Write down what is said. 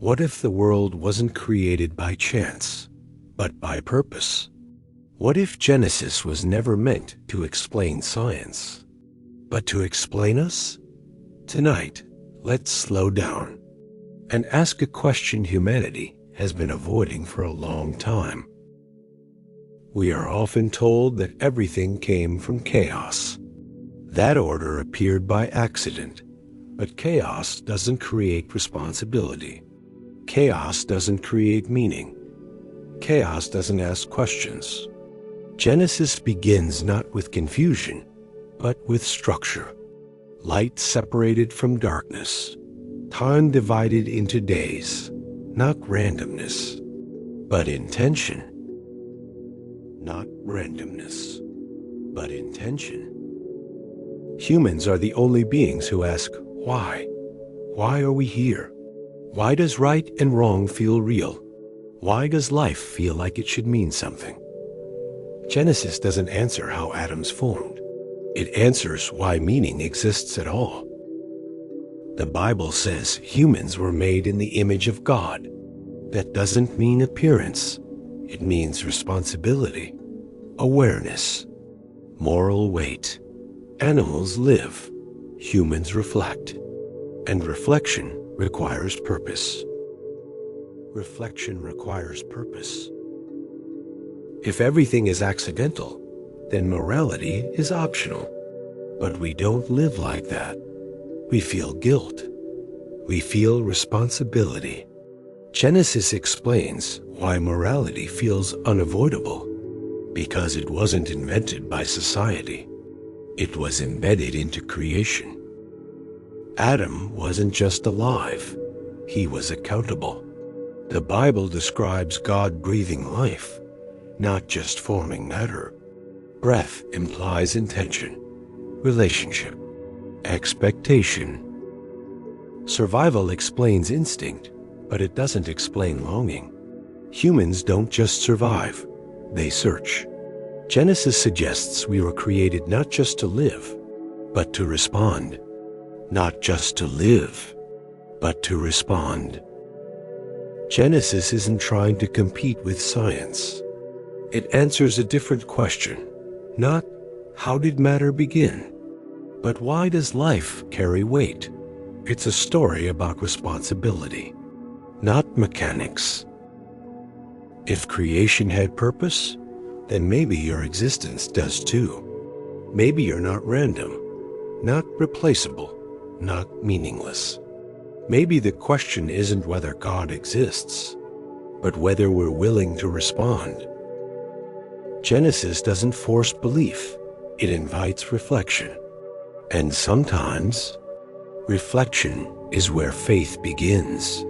What if the world wasn't created by chance, but by purpose? What if Genesis was never meant to explain science, but to explain us? Tonight, let's slow down and ask a question humanity has been avoiding for a long time. We are often told that everything came from chaos. That order appeared by accident, but chaos doesn't create responsibility. Chaos doesn't create meaning. Chaos doesn't ask questions. Genesis begins not with confusion, but with structure. Light separated from darkness. Time divided into days. Not randomness, but intention. Not randomness, but intention. Humans are the only beings who ask, why? Why are we here? Why does right and wrong feel real? Why does life feel like it should mean something? Genesis doesn't answer how atoms formed. It answers why meaning exists at all. The Bible says humans were made in the image of God. That doesn't mean appearance. It means responsibility, awareness, moral weight. Animals live, humans reflect, and reflection requires purpose. Reflection requires purpose. If everything is accidental, then morality is optional. But we don't live like that. We feel guilt. We feel responsibility. Genesis explains why morality feels unavoidable. Because it wasn't invented by society. It was embedded into creation. Adam wasn't just alive. He was accountable. The Bible describes God breathing life, not just forming matter. Breath implies intention, relationship, expectation. Survival explains instinct, but it doesn't explain longing. Humans don't just survive, they search. Genesis suggests we were created not just to live, but to respond. Not just to live, but to respond. Genesis isn't trying to compete with science. It answers a different question. Not, how did matter begin? But why does life carry weight? It's a story about responsibility, not mechanics. If creation had purpose, then maybe your existence does too. Maybe you're not random, not replaceable, not meaningless. Maybe the question isn't whether God exists, but whether we're willing to respond. Genesis doesn't force belief, it invites reflection. And sometimes, reflection is where faith begins.